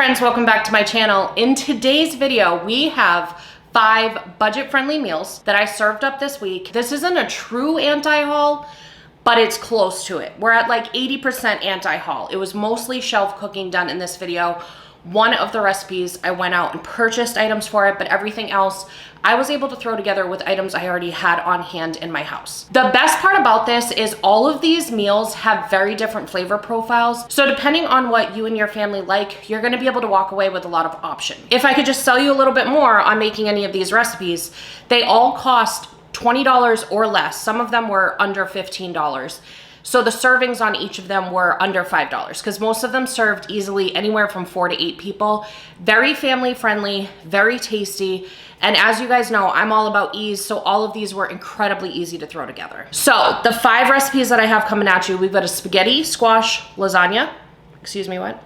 friends, welcome back to my channel. In today's video, we have 5 budget-friendly meals that I served up this week. This isn't a true anti-haul, but it's close to it. We're at like 80% anti-haul. It was mostly shelf cooking done in this video. One of the recipes, I went out and purchased items for it, but everything else I was able to throw together with items I already had on hand in my house. The best part about this is all of these meals have very different flavor profiles. So depending on what you and your family like, you're gonna be able to walk away with a lot of options. If I could just sell you a little bit more on making any of these recipes, they all cost $20 or less. Some of them were under $15. So the servings on each of them were under $5 because most of them served easily anywhere from 4 to 8 people. Very family friendly, very tasty. And as you guys know, I'm all about ease. So all of these were incredibly easy to throw together. So the 5 recipes that I have coming at you, we've got a spaghetti squash lasagna. Excuse me, what?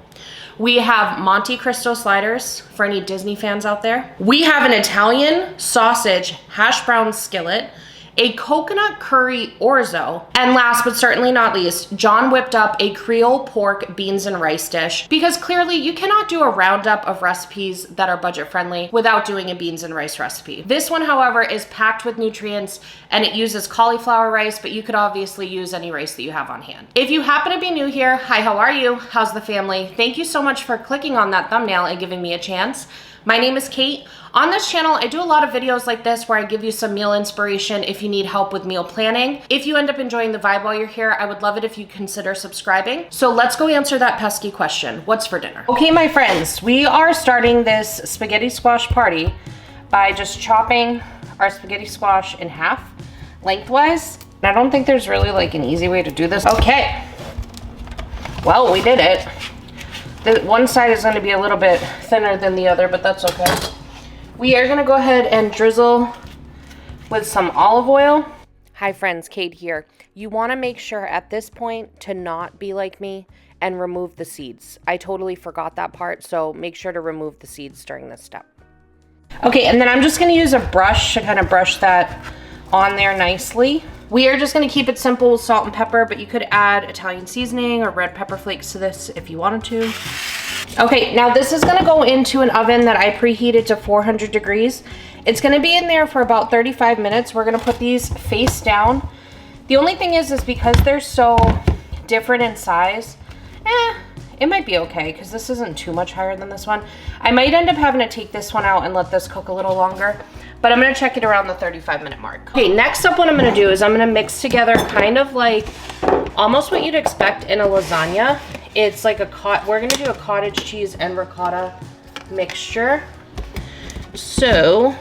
We have Monte Cristo sliders for any Disney fans out there. We have an Italian sausage hash brown skillet, a coconut curry orzo, and last but certainly not least, John whipped up a Creole pork beans and rice dish because clearly you cannot do a roundup of recipes that are budget friendly without doing a beans and rice recipe. This one, however, is packed with nutrients and it uses cauliflower rice, but you could obviously use any rice that you have on hand. If you happen to be new here, hi, how are you? How's the family? Thank you so much for clicking on that thumbnail and giving me a chance. My name is Kate. On this channel, I do a lot of videos like this where I give you some meal inspiration if you need help with meal planning. If you end up enjoying the vibe while you're here, I would love it if you consider subscribing. So let's go answer that pesky question. What's for dinner? Okay, my friends, we are starting this spaghetti squash party by just chopping our spaghetti squash in half lengthwise. And I don't think there's really like an easy way to do this. Okay, well, we did it. The one side is going to be a little bit thinner than the other, but that's okay. We are going to go ahead and drizzle with some olive oil. Hi friends, Kate here. You want to make sure at this point to not be like me and remove the seeds. I totally forgot that part, so make sure to remove the seeds during this step. Okay, and then I'm just going to use a brush to kind of brush that on there nicely. We are just going to keep it simple with salt and pepper, but you could add Italian seasoning or red pepper flakes to this if you wanted to. Okay, now this is going to go into an oven that I preheated to 400 degrees. It's going to be in there for about 35 minutes. We're going to put these face down. The only thing is because they're so different in size, it might be okay because this isn't too much higher than this one. I might end up having to take this one out and let this cook a little longer, but I'm going to check it around the 35-minute mark. Okay, next up what I'm going to do is I'm going to mix together kind of like almost what you'd expect in a lasagna. It's like we're going to do a cottage cheese and ricotta mixture. So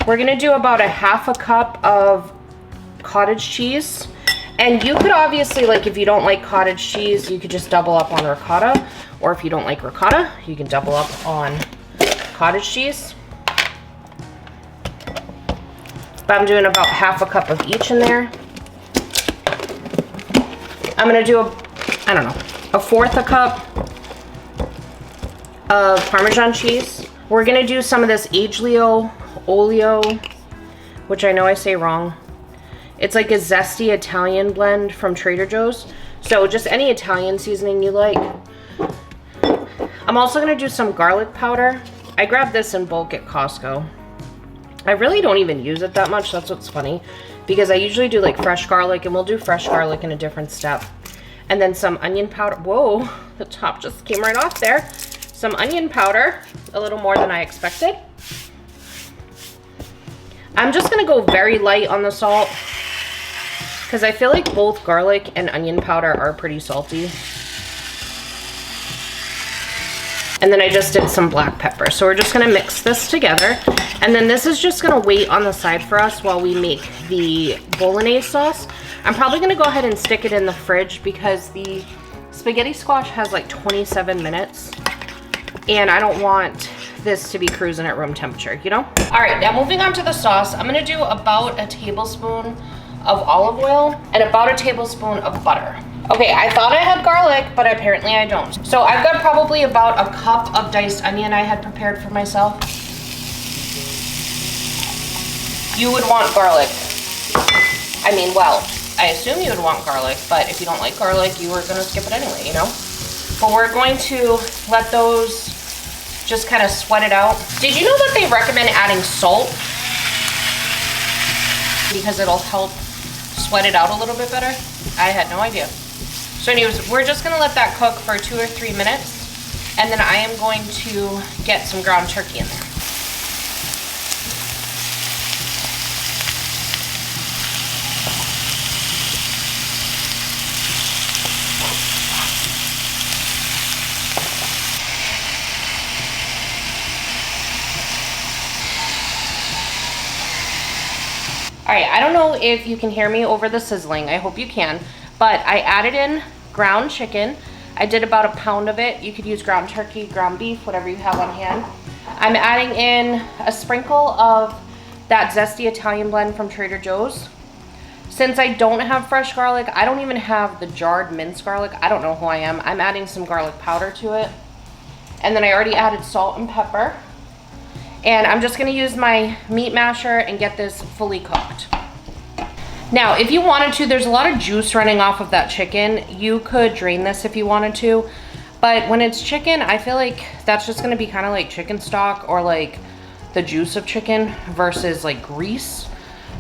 we're going to do about a half a cup of cottage cheese. And you could obviously, like, if you don't like cottage cheese, you could just double up on ricotta. Or if you don't like ricotta, you can double up on cottage cheese. But I'm doing about half a cup of each in there. I'm going to do a fourth a cup of Parmesan cheese. We're going to do some of this aglio olio, which I know I say wrong. It's like a zesty Italian blend from Trader Joe's. So just any Italian seasoning you like. I'm also going to do some garlic powder. I grabbed this in bulk at Costco. I really don't even use it that much. That's what's funny. Because I usually do like fresh garlic, and we'll do fresh garlic in a different step. And then some onion powder. Whoa, the top just came right off there. Some onion powder, a little more than I expected. I'm just going to go very light on the salt because I feel like both garlic and onion powder are pretty salty. And then I just did some black pepper. So we're just going to mix this together. And then this is just going to wait on the side for us while we make the bolognese sauce. I'm probably going to go ahead and stick it in the fridge because the spaghetti squash has like 27 minutes. And I don't want this to be cruising at room temperature, you know? All right, now moving on to the sauce, I'm going to do about a tablespoon of olive oil and about a tablespoon of butter. Okay, I thought I had garlic, but apparently I don't. So I've got probably about a cup of diced onion I had prepared for myself. You would want garlic. I mean, well, I assume you would want garlic, but if you don't like garlic, you are gonna skip it anyway, you know? But we're going to let those just kind of sweat it out. Did you know that they recommend adding salt? Because it'll help sweat it out a little bit better? I had no idea. So anyways, we're just gonna let that cook for 2 or 3 minutes, and then I am going to get some ground turkey in there. All right, I don't know if you can hear me over the sizzling. I hope you can, but I added in ground chicken. I did about a pound of it. You could use ground turkey, ground beef, whatever you have on hand. I'm adding in a sprinkle of that zesty Italian blend from Trader Joe's. Since I don't have fresh garlic, I don't even have the jarred minced garlic. I don't know who I am. I'm adding some garlic powder to it. And then I already added salt and pepper. And I'm just gonna use my meat masher and get this fully cooked. Now, if you wanted to, there's a lot of juice running off of that chicken. You could drain this if you wanted to, but when it's chicken, I feel like that's just gonna be kind of like chicken stock or like the juice of chicken versus like grease.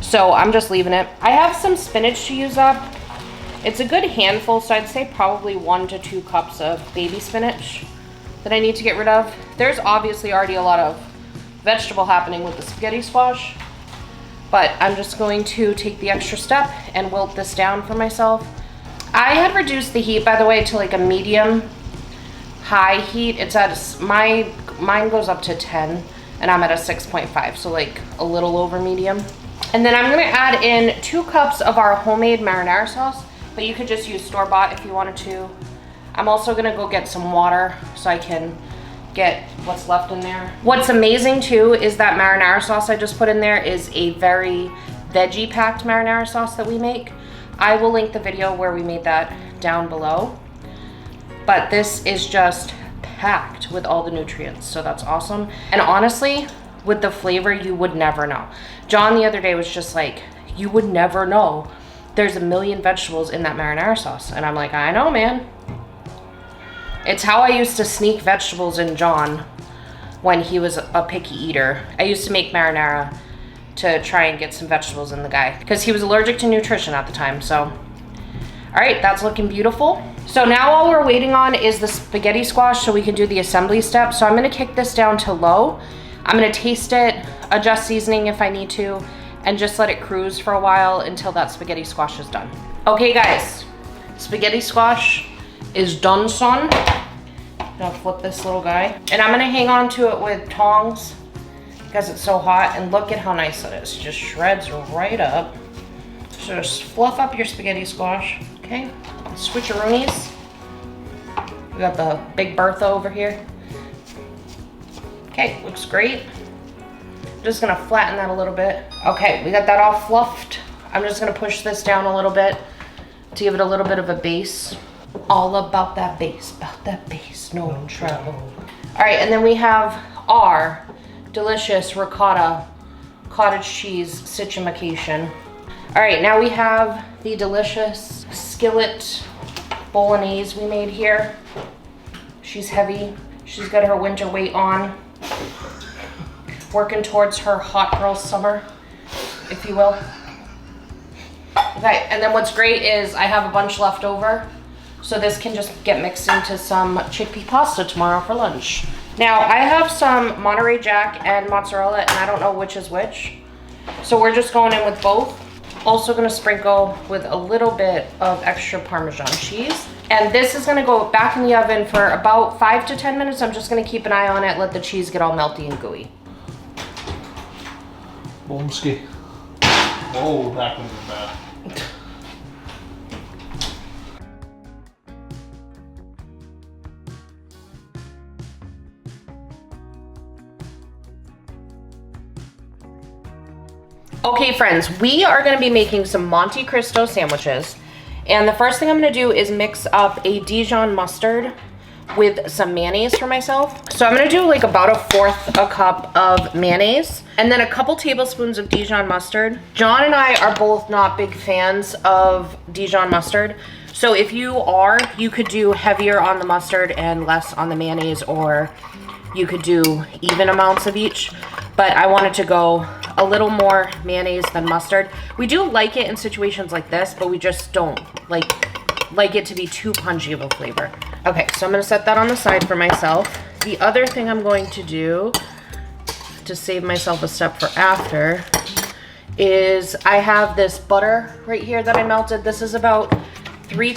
So I'm just leaving it. I have some spinach to use up. It's a good handful, so I'd say probably 1 to 2 cups of baby spinach that I need to get rid of. There's obviously already a lot of vegetable happening with the spaghetti squash, but I'm just going to take the extra step and wilt this down for myself. I had reduced the heat, by the way, to like a medium high heat. It's at mine goes up to 10 and I'm at a 6.5, so like a little over medium. And then I'm gonna add in 2 cups of our homemade marinara sauce, but you could just use store-bought if you wanted to. I'm also gonna go get some water so I can get what's left in there. What's amazing too is that marinara sauce I just put in there is a very veggie packed marinara sauce that we make. I will link the video where we made that down below. But this is just packed with all the nutrients, so that's awesome. And honestly, with the flavor, you would never know. John the other day was just like, you would never know. There's a million vegetables in that marinara sauce. And I'm like, I know, man. It's how I used to sneak vegetables in John when he was a picky eater. I used to make marinara to try and get some vegetables in the guy because he was allergic to nutrition at the time. So, all right, that's looking beautiful. So now all we're waiting on is the spaghetti squash so we can do the assembly step. So I'm gonna kick this down to low. I'm gonna taste it, adjust seasoning if I need to, and just let it cruise for a while until that spaghetti squash is done. Okay guys, spaghetti squash is done, son. I'm gonna flip this little guy. And I'm gonna hang on to it with tongs because it's so hot. And look at how nice it is. It just shreds right up. So just fluff up your spaghetti squash, okay? Switcheroonies. We got the big Bertha over here. Okay, looks great. Just gonna flatten that a little bit. Okay, we got that all fluffed. I'm just gonna push this down a little bit to give it a little bit of a base. All about that base, no trouble. All right, and then we have our delicious ricotta cottage cheese sitchamication. All right, now we have the delicious skillet bolognese we made here. She's heavy. She's got her winter weight on. Working towards her hot girl summer, if you will. Okay, and then what's great is I have a bunch left over. So this can just get mixed into some chickpea pasta tomorrow for lunch. Now I have some Monterey Jack and mozzarella and I don't know which is which. So we're just going in with both. Also gonna sprinkle with a little bit of extra Parmesan cheese. And this is gonna go back in the oven for about 5 to 10 minutes. I'm just gonna keep an eye on it, let the cheese get all melty and gooey. Boomski. Oh, that one's bad. Okay friends, we are gonna be making some Monte Cristo sandwiches. And the first thing I'm gonna do is mix up a Dijon mustard with some mayonnaise for myself. So I'm gonna do like about 1/4 a cup of mayonnaise and then a couple tablespoons of Dijon mustard. John and I are both not big fans of Dijon mustard. So if you are, you could do heavier on the mustard and less on the mayonnaise, or you could do even amounts of each. But I wanted to go a little more mayonnaise than mustard. We do like it in situations like this, but we just don't like it to be too punchy of a flavor. Okay, so I'm gonna set that on the side for myself. The other thing I'm going to do to save myself a step for after is I have this butter right here that I melted. This is about 3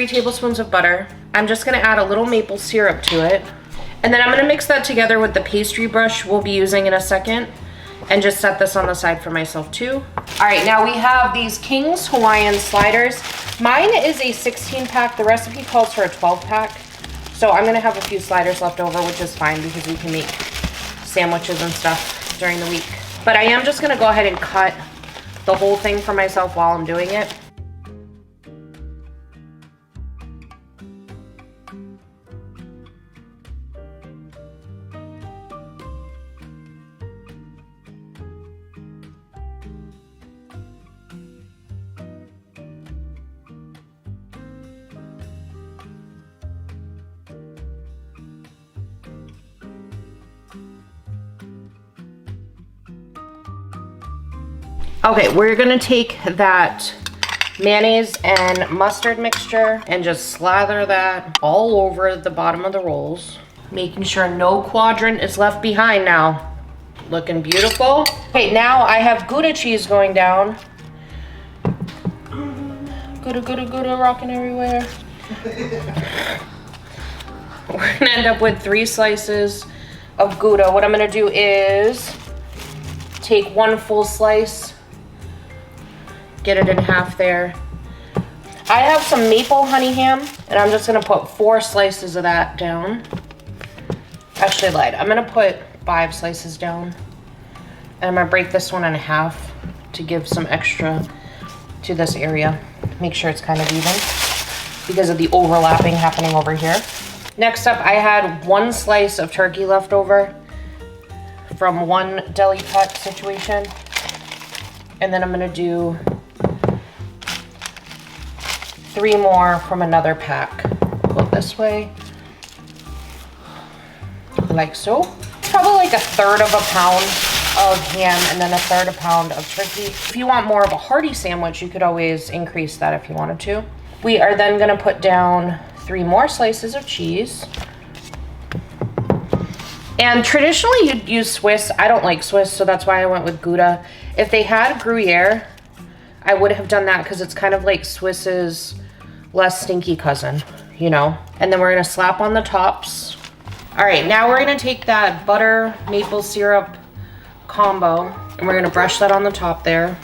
tablespoons of butter. I'm just gonna add a little maple syrup to it. And then I'm gonna mix that together with the pastry brush we'll be using in a second and just set this on the side for myself too. All right, now we have these King's Hawaiian sliders. Mine is a 16 pack. The recipe calls for a 12 pack. So I'm gonna have a few sliders left over, which is fine because we can make sandwiches and stuff during the week. But I am just gonna go ahead and cut the whole thing for myself while I'm doing it. Okay, we're gonna take that mayonnaise and mustard mixture and just slather that all over the bottom of the rolls, making sure no quadrant is left behind now. Looking beautiful. Okay, now I have Gouda cheese going down. Gouda, Gouda, Gouda rocking everywhere. We're gonna end up with 3 slices of Gouda. What I'm gonna do is take 1 full slice, get it in half there. I have some maple honey ham, and I'm just gonna put 4 slices of that down. Actually, I lied. I'm gonna put 5 slices down. And I'm gonna break this one in half to give some extra to this area. Make sure it's kind of even because of the overlapping happening over here. Next up, I had 1 slice of turkey left over from one deli cut situation. And then I'm gonna do 3 more from another pack. Go this way, like so. Probably like 1/3 of a pound of ham and then 1/3 a pound of turkey. If you want more of a hearty sandwich, you could always increase that if you wanted to. We are then gonna put down 3 more slices of cheese. And traditionally you'd use Swiss. I don't like Swiss, so that's why I went with Gouda. If they had Gruyere, I would have done that because it's kind of like Swiss's less stinky cousin, you know? And then we're gonna slap on the tops. All right, now we're gonna take that butter maple syrup combo and we're gonna brush that on the top there.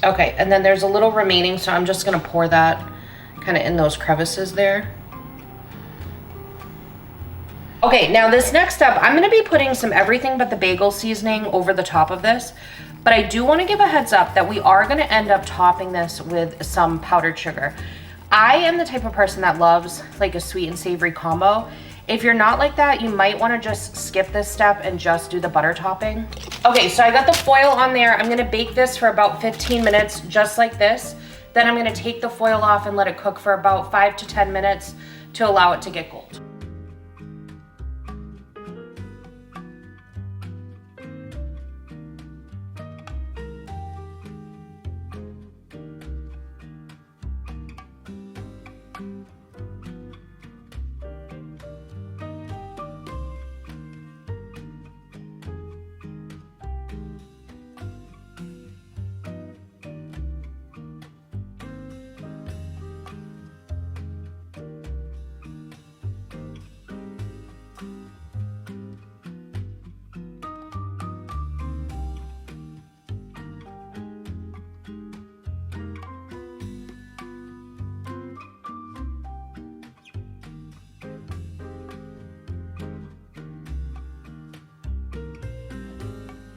Okay, and then there's a little remaining, so I'm just gonna pour that kind of in those crevices there. Okay, now this next step, I'm gonna be putting some everything but the bagel seasoning over the top of this, but I do wanna give a heads up that we are gonna end up topping this with some powdered sugar. I am the type of person that loves like a sweet and savory combo. If you're not like that, you might wanna just skip this step and just do the butter topping. Okay, so I got the foil on there. I'm gonna bake this for about 15 minutes, just like this. Then I'm gonna take the foil off and let it cook for about 5 to 10 minutes to allow it to get gold.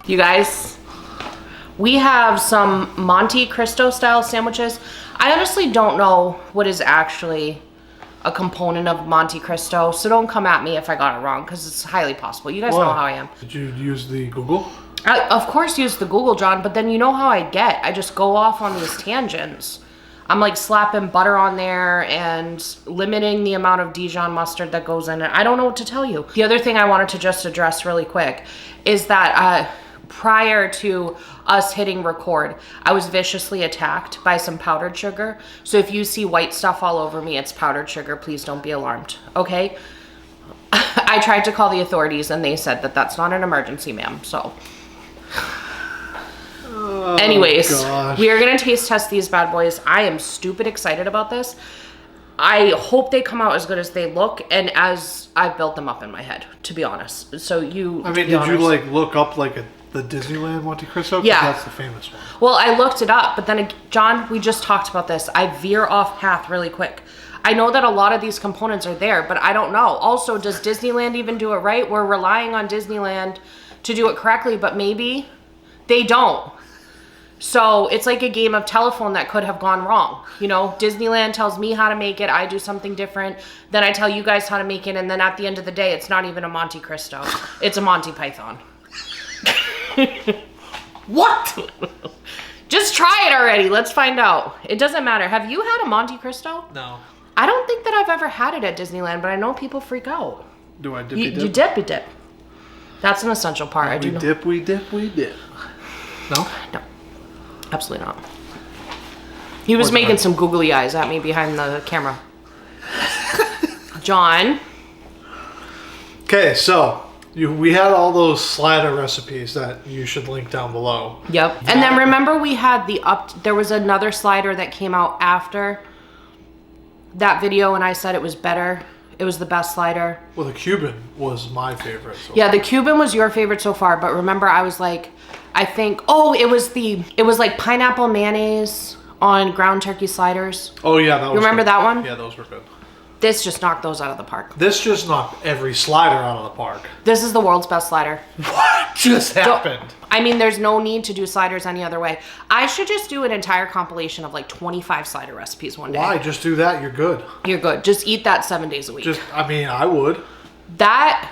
You guys, we have some Monte Cristo style sandwiches. I honestly don't know what is actually a component of Monte Cristo. So don't come at me if I got it wrong, because it's highly possible. You guys know how I am. Did you use the Google? I, of course, use the Google, John, but then you know how I get. I just go off on these tangents. I'm like slapping butter on there and limiting the amount of Dijon mustard that goes in it. I don't know what to tell you. The other thing I wanted to just address really quick is that prior to us hitting record, I was viciously attacked by some powdered sugar. So if you see white stuff all over me, it's powdered sugar. Please don't be alarmed, okay? I tried to call the authorities and they said that that's not an emergency, ma'am, so. Oh, anyways, gosh. we are gonna taste test these bad boys. I am stupid excited about this. I hope they come out as good as they look and as I've built them up in my head, to be honest. So you, I mean, did you like look up like the Disneyland Monte Cristo? 'Cause yeah, that's the famous one. Well, I looked it up, but then John, we just talked about this. I veer off path really quick. I know that a lot of these components are there, but I don't know. Also, does Disneyland even do it right? We're relying on Disneyland to do it correctly, but maybe they don't. So it's like a game of telephone that could have gone wrong. You know, Disneyland tells me how to make it. I do something different. Then I tell you guys how to make it. And then at the end of the day, it's not even a Monte Cristo. It's a Monty Python. What? Just try it already. Let's find out. It doesn't matter. Have you had a Monte Cristo? No. I don't think that I've ever had it at Disneyland, but I know people freak out. Do I dip? You dip, you dip. That's an essential part. I do know. We dip. No? No. Absolutely not. He was making some googly eyes at me behind the camera. John. Okay, so we had all those slider recipes that you should link down below. Yep. And then remember we had there was another slider that came out after that video and I said it was better. It was the best slider. Well, the Cuban was my favorite. So yeah, the Cuban was your favorite so far, but remember I was like, I think, it was like pineapple mayonnaise on ground turkey sliders. Oh yeah, that was remember good. that one? Yeah, those were good. This just knocked those out of the park. This just knocked every slider out of the park. This is the world's best slider. What just happened? I mean, there's no need to do sliders any other way. I should just do an entire compilation of like 25 slider recipes one day. Why? Just do that. You're good. You're good. Just eat that 7 days a week. I mean, I would. That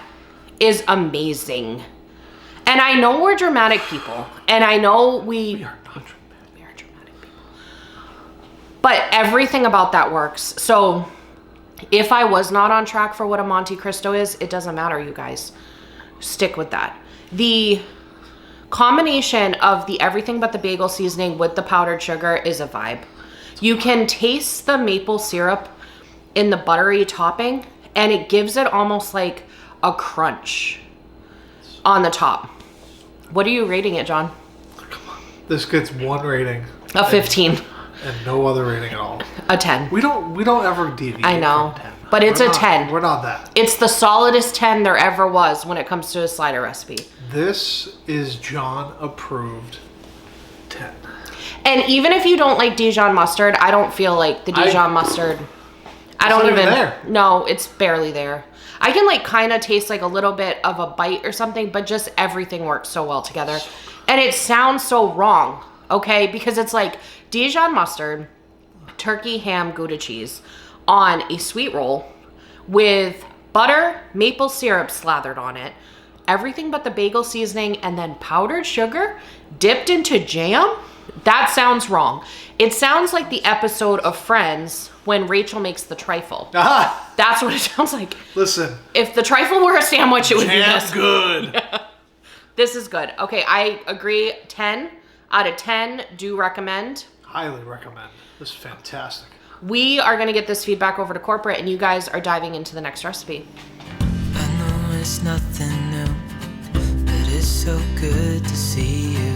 is amazing. And I know we're dramatic people. And I know we are not dramatic. We are dramatic people. But everything about that works. So if I was not on track for what a Monte Cristo is, it doesn't matter, you guys. Stick with that. The combination of the everything but the bagel seasoning with the powdered sugar is a vibe. You can taste the maple syrup in the buttery topping, and it gives it almost like a crunch on the top. What are you rating it, John? This gets 1 rating. A 15. And no other rating at all. A 10. We don't ever deviate. I know, from 10. but it's a 10. We're not that. It's the solidest 10 there ever was when it comes to a slider recipe. This is John approved 10. And even if you don't like Dijon mustard, I don't feel like the Dijon mustard. I don't even. There. No, it's barely there. I can like kind of taste like a little bit of a bite or something, but just everything works so well together. And it sounds so wrong, okay? Because it's like Dijon mustard, turkey, ham, Gouda cheese on a sweet roll with butter, maple syrup slathered on it, everything but the bagel seasoning, and then powdered sugar dipped into jam. That sounds wrong. It sounds like the episode of Friends when Rachel makes the trifle. Ah! That's what it sounds like. Listen. If the trifle were a sandwich, it would be Jam's this. good. Yeah. This is good. Okay, I agree. 10 out of 10. Do recommend. Highly recommend. This is fantastic. We are going to get this feedback over to corporate, and you guys are diving into the next recipe. I know it's nothing new, but it's so good to see you.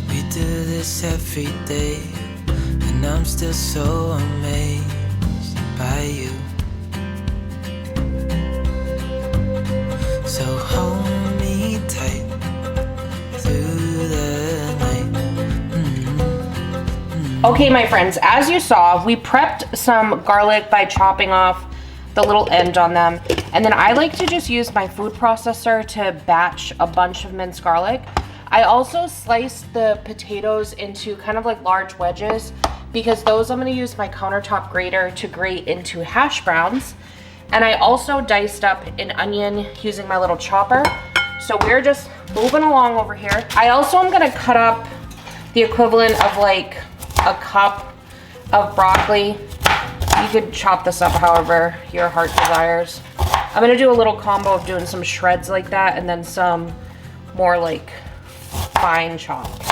We do this every day, and I'm still so amazed by you. So hold me tight through the night. Okay, my friends, as you saw, we prepped some garlic by chopping off the little end on them. And then I like to just use my food processor to batch a bunch of minced garlic. I also sliced the potatoes into kind of like large wedges because those I'm gonna use my countertop grater to grate into hash browns. And I also diced up an onion using my little chopper. So we're just moving along over here. I also am gonna cut up the equivalent of like a cup of broccoli. You could chop this up however your heart desires. I'm gonna do a little combo of doing some shreds like that and then some more like fine chops.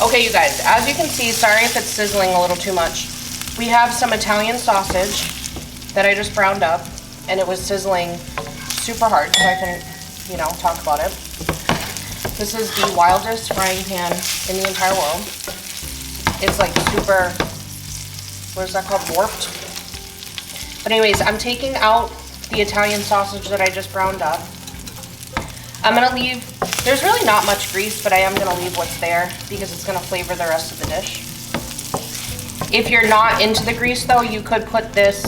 Okay, you guys, as you can see, sorry if it's sizzling a little too much. We have some Italian sausage that I just browned up, and it was sizzling super hard, so I couldn't, you know, talk about it. This is the wildest frying pan in the entire world. It's like super, what is that called, warped? But anyways, I'm taking out the Italian sausage that I just browned up. I'm gonna leave, there's really not much grease, but I am gonna leave what's there because it's gonna flavor the rest of the dish. If you're not into the grease though, you could put this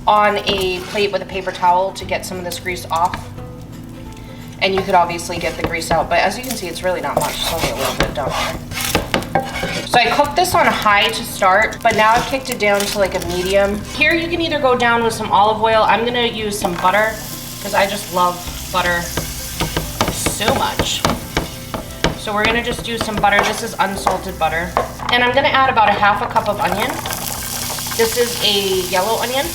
on a plate with a paper towel to get some of this grease off. And you could obviously get the grease out, but as you can see, it's really not much, it's only a little bit down there. So I cooked this on high to start, but now I've kicked it down to like a medium. Here you can either go down with some olive oil. I'm gonna use some butter because I just love butter so much. So we're gonna just do some butter. This is unsalted butter. And I'm gonna add about a half a cup of onion. This is a yellow onion.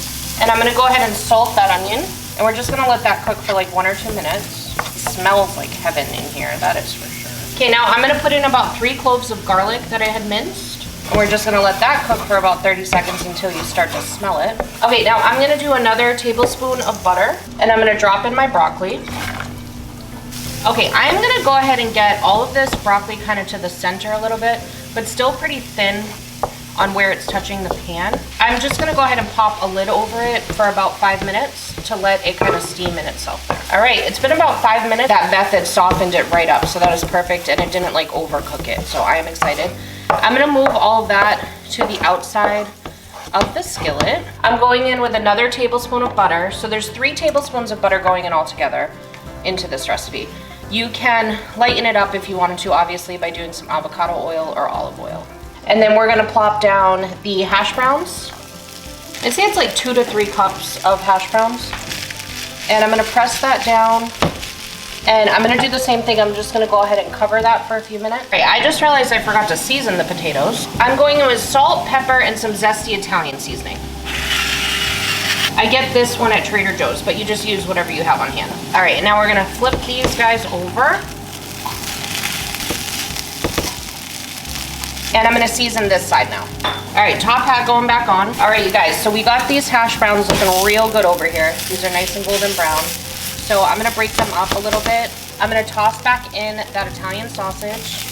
And I'm gonna go ahead and salt that onion. And we're just gonna let that cook for like 1 or 2 minutes. It smells like heaven in here, that is for sure. Okay, now I'm gonna put in about 3 cloves of garlic that I had minced. And we're just gonna let that cook for about 30 seconds until you start to smell it. Okay, now I'm gonna do another tablespoon of butter. And I'm gonna drop in my broccoli. Okay, I'm gonna go ahead and get all of this broccoli kind of to the center a little bit, but still pretty thin on where it's touching the pan. I'm just gonna go ahead and pop a lid over it for about 5 minutes to let it kind of steam in itself there. All right, it's been about 5 minutes. That method softened it right up, so that is perfect, and it didn't like overcook it, so I am excited. I'm gonna move all of that to the outside of the skillet. I'm going in with another tablespoon of butter, so there's 3 tablespoons of butter going in all together into this recipe. You can lighten it up if you wanted to, obviously, by doing some avocado oil or olive oil. And then we're gonna plop down the hash browns. I'd say it's like 2 to 3 cups of hash browns. And I'm gonna press that down. And I'm gonna do the same thing. I'm just gonna go ahead and cover that for a few minutes. Okay, I just realized I forgot to season the potatoes. I'm going in with salt, pepper, and some zesty Italian seasoning. I get this one at Trader Joe's, but you just use whatever you have on hand. All right, now we're gonna flip these guys over. And I'm gonna season this side now. All right, top hat going back on. All right, you guys, so we got these hash browns looking real good over here. These are nice and golden brown. So I'm gonna break them up a little bit. I'm gonna toss back in that Italian sausage.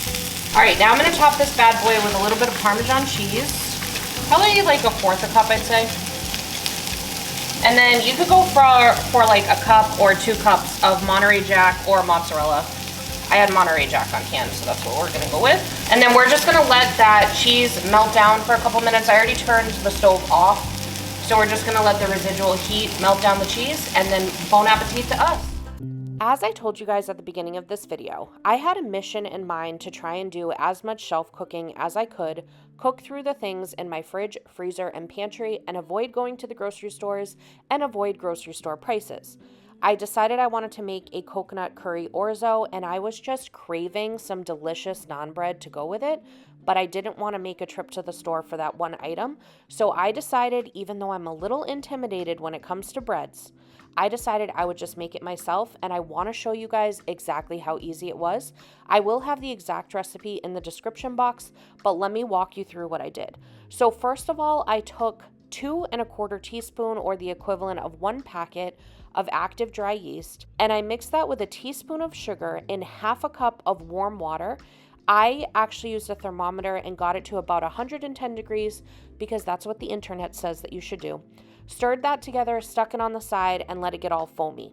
All right, now I'm gonna top this bad boy with a little bit of Parmesan cheese. Probably like 1/4 a cup, I'd say. And then you could go for like a cup or 2 cups of Monterey Jack or mozzarella. I had Monterey Jack on hand, so that's what we're gonna go with. And then we're just gonna let that cheese melt down for a couple minutes. I already turned the stove off, so we're just gonna let the residual heat melt down the cheese, and then bon appetit to us. As I told you guys at the beginning of this video, I had a mission in mind to try and do as much shelf cooking as I could, cook through the things in my fridge, freezer, and pantry, and avoid going to the grocery stores and avoid grocery store prices. I decided I wanted to make a coconut curry orzo, and I was just craving some delicious naan bread to go with it, but I didn't want to make a trip to the store for that one item, so I decided, even though I'm a little intimidated when it comes to breads, I decided I would just make it myself, and I want to show you guys exactly how easy it was. I will have the exact recipe in the description box, but let me walk you through what I did. So first of all, I took 2 1/4 teaspoon, or the equivalent of 1 packet of active dry yeast, and I mixed that with a teaspoon of sugar in 1/2 cup of warm water. I actually used a thermometer and got it to about 110 degrees because that's what the internet says that you should do. Stirred that together, stuck it on the side, and let it get all foamy.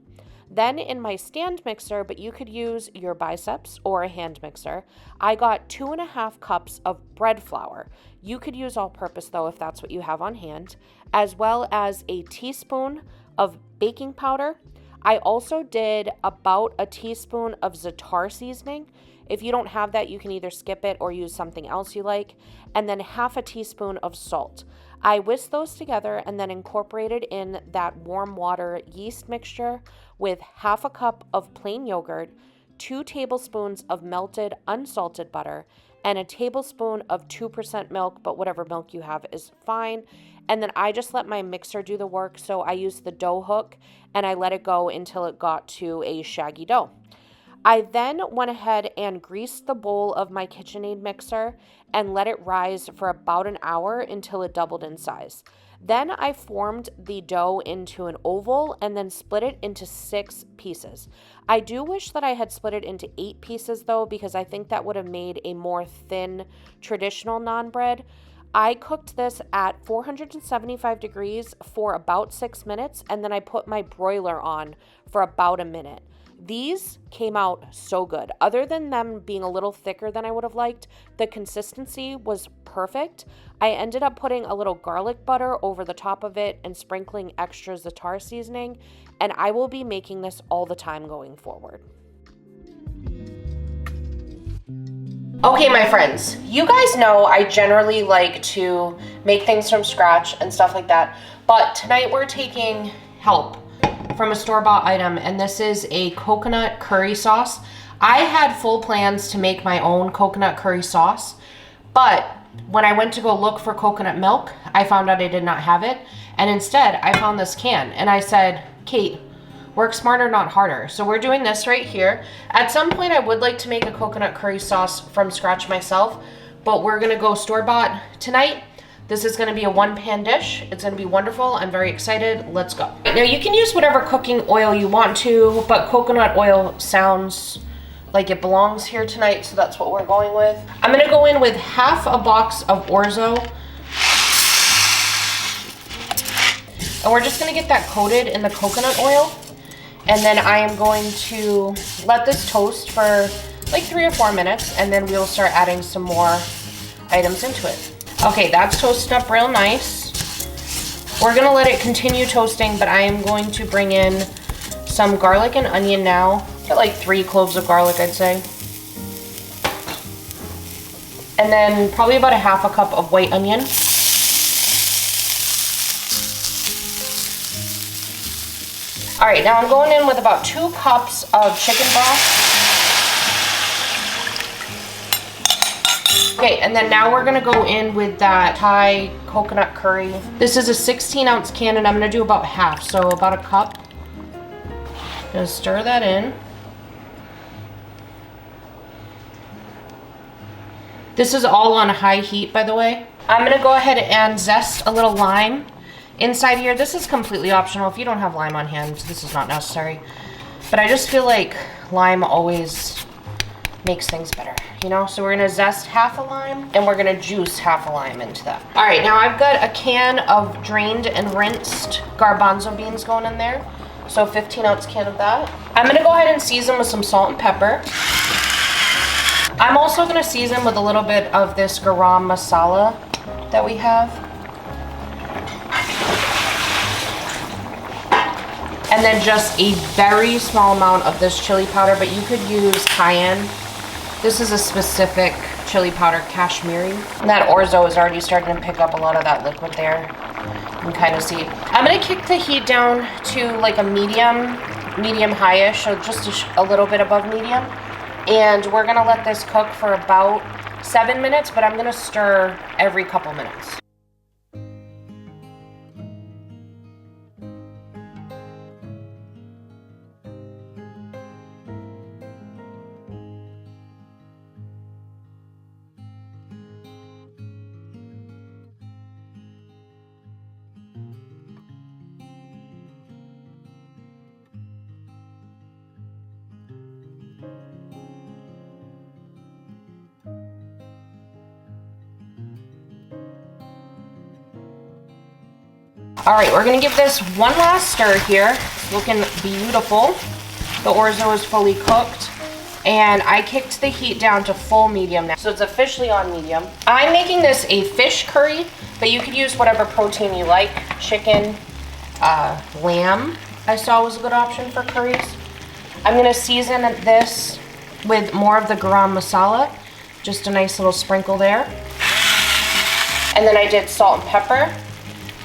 Then in my stand mixer, but you could use your biceps or a hand mixer, I got 2.5 cups of bread flour. You could use all-purpose though if that's what you have on hand, as well as a teaspoon of baking powder. I also did about a teaspoon of za'atar seasoning. If you don't have that, you can either skip it or use something else you like. And then half a teaspoon of salt. I whisked those together and then incorporated in that warm water yeast mixture with half a cup of plain yogurt, 2 tablespoons of melted unsalted butter, and a tablespoon of 2% milk, but whatever milk you have is fine. And then I just let my mixer do the work. So I used the dough hook and I let it go until it got to a shaggy dough. I then went ahead and greased the bowl of my KitchenAid mixer and let it rise for about an hour until it doubled in size. Then I formed the dough into an oval and then split it into 6 pieces. I do wish that I had split it into 8 pieces though, because I think that would have made a more thin traditional naan bread. I cooked this at 475 degrees for about 6 minutes, and then I put my broiler on for about a minute. These came out so good. Other than them being a little thicker than I would have liked, the consistency was perfect. I ended up putting a little garlic butter over the top of it and sprinkling extra za'atar seasoning, and I will be making this all the time going forward. Okay, my friends, you guys know I generally like to make things from scratch and stuff like that, but tonight we're taking help from a store-bought item, and this is a coconut curry sauce. I had full plans to make my own coconut curry sauce, but when I went to go look for coconut milk, I found out I did not have it, and instead I found this can, and I said, Kate, work smarter, not harder. So we're doing this right here. At some point, I would like to make a coconut curry sauce from scratch myself, but we're gonna go store-bought tonight. This is gonna be a 1-pan dish. It's gonna be wonderful. I'm very excited. Let's go. Now you can use whatever cooking oil you want to, but coconut oil sounds like it belongs here tonight, so that's what we're going with. I'm gonna go in with half a box of orzo. And we're just gonna get that coated in the coconut oil. And then I am going to let this toast for like 3 or 4 minutes, and then we'll start adding some more items into it. Okay, that's toasted up real nice. We're gonna let it continue toasting, but I am going to bring in some garlic and onion now. Get like 3 cloves of garlic, I'd say. And then probably about a half a cup of white onion. All right, now I'm going in with about 2 cups of chicken broth. Okay, and then now we're gonna go in with that Thai coconut curry. This is a 16-ounce can, and I'm gonna do about half, so about a cup. Gonna stir that in. This is all on high heat, by the way. I'm gonna go ahead and zest a little lime inside here. This is completely optional. If you don't have lime on hand, this is not necessary. But I just feel like lime always makes things better, you know? So we're gonna zest half a lime, and we're gonna juice half a lime into that. All right, now I've got a can of drained and rinsed garbanzo beans going in there. So 15-ounce can of that. I'm gonna go ahead and season with some salt and pepper. I'm also gonna season with a little bit of this garam masala that we have. And then just a very small amount of this chili powder, but you could use cayenne. This is a specific chili powder, Kashmiri. And that orzo is already starting to pick up a lot of that liquid there. You can kind of see. I'm gonna kick the heat down to like a medium high-ish, so just a little bit above medium. And we're gonna let this cook for about 7 minutes, but I'm gonna stir every couple minutes. All right, we're gonna give this one last stir here. It's looking beautiful. The orzo is fully cooked. And I kicked the heat down to full medium now. So it's officially on medium. I'm making this a fish curry, but you could use whatever protein you like. Chicken, lamb, I saw was a good option for curries. I'm gonna season this with more of the garam masala. Just a nice little sprinkle there. And then I did salt and pepper.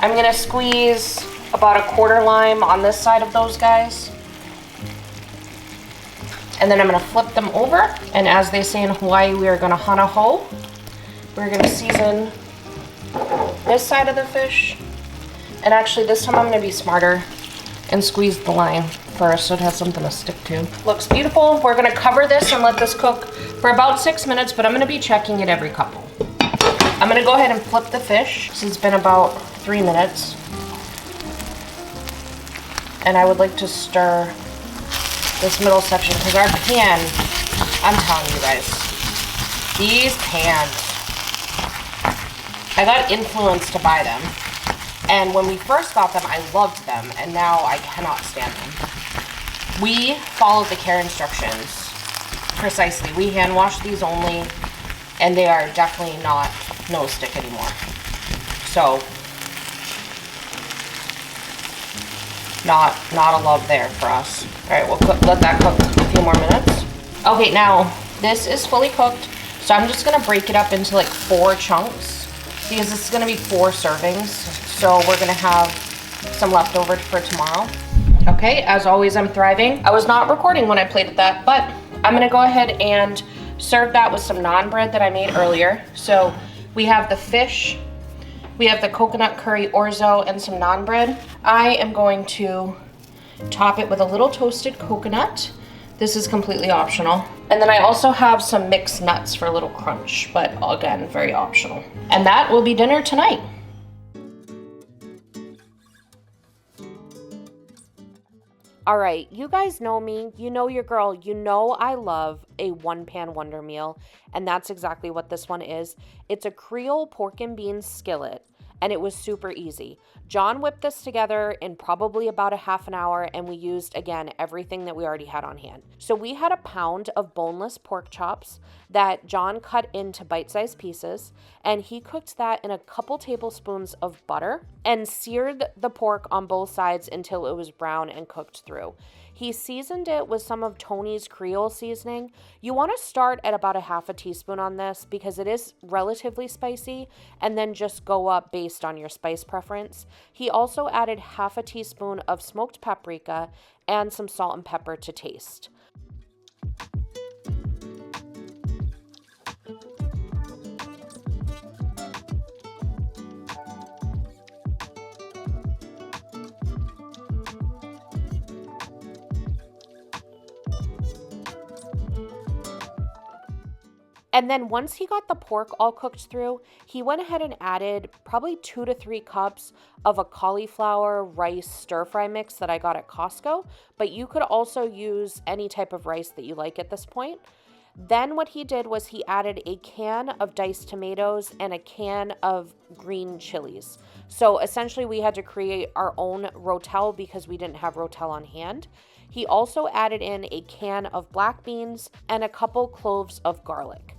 I'm gonna squeeze about a quarter lime on this side of those guys. And then I'm gonna flip them over. And as they say in Hawaii, we are gonna hana ho. We're gonna season this side of the fish. And actually this time I'm gonna be smarter and squeeze the lime first so it has something to stick to. Looks beautiful. We're gonna cover this and let this cook for about 6 minutes, but I'm gonna be checking it every couple. I'm gonna go ahead and flip the fish. This has been about 3 minutes. And I would like to stir this middle section because our pan, I'm telling you guys, these pans, I got influenced to buy them. And when we first got them, I loved them, and now I cannot stand them. We followed the care instructions precisely. We hand wash these only, and they are definitely not no stick anymore. So, not a love there for us. All right, we'll let that cook a few more minutes. Okay, now this is fully cooked, so I'm just gonna break it up into like 4 chunks because this is gonna be 4 servings. So we're gonna have some leftover for tomorrow. Okay, as always, I'm thriving. I was not recording when I plated that, but I'm gonna go ahead and serve that with some naan bread that I made earlier. So we have the fish, we have the coconut curry orzo, and some naan bread. I am going to top it with a little toasted coconut. This is completely optional. And then I also have some mixed nuts for a little crunch, but again, very optional. And that will be dinner tonight. All right, you guys know me, you know your girl, you know I love a one-pan wonder meal, and that's exactly what this one is. It's a Creole pork and beans skillet, and it was super easy. John whipped this together in probably about a half an hour, and we used, again, everything that we already had on hand. So we had a pound of boneless pork chops that John cut into bite-sized pieces, and he cooked that in a couple tablespoons of butter and seared the pork on both sides until it was brown and cooked through. He seasoned it with some of Tony's Creole seasoning. You want to start at about a half a teaspoon on this because it is relatively spicy, and then just go up based on your spice preference. He also added half a teaspoon of smoked paprika and some salt and pepper to taste. And then once he got the pork all cooked through, he went ahead and added probably 2 to 3 cups of a cauliflower rice stir fry mix that I got at Costco, but you could also use any type of rice that you like at this point. Then what he did was he added a can of diced tomatoes and a can of green chilies. So essentially we had to create our own rotel because we didn't have rotel on hand. He also added in a can of black beans and a couple cloves of garlic.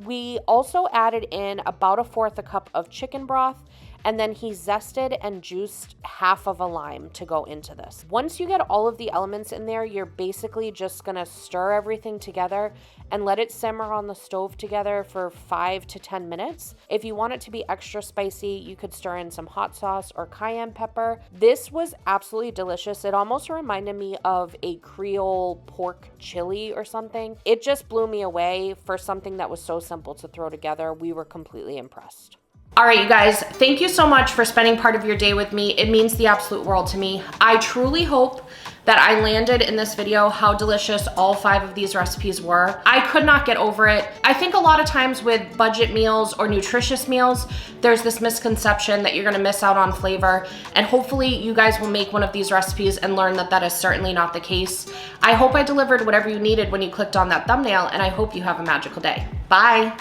We also added in about 1/4 cup of chicken broth, and then he zested and juiced half of a lime to go into this. Once you get all of the elements in there, you're basically just gonna stir everything together and let it simmer on the stove together for 5 to 10 minutes. If you want it to be extra spicy, you could stir in some hot sauce or cayenne pepper. This was absolutely delicious. It almost reminded me of a Creole pork chili or something. It just blew me away for something that was so simple to throw together. We were completely impressed. All right, you guys, thank you so much for spending part of your day with me. It means the absolute world to me. I truly hope that I landed in this video how delicious all 5 of these recipes were. I could not get over it. I think a lot of times with budget meals or nutritious meals, there's this misconception that you're gonna miss out on flavor, and hopefully you guys will make one of these recipes and learn that that is certainly not the case. I hope I delivered whatever you needed when you clicked on that thumbnail, and I hope you have a magical day. Bye.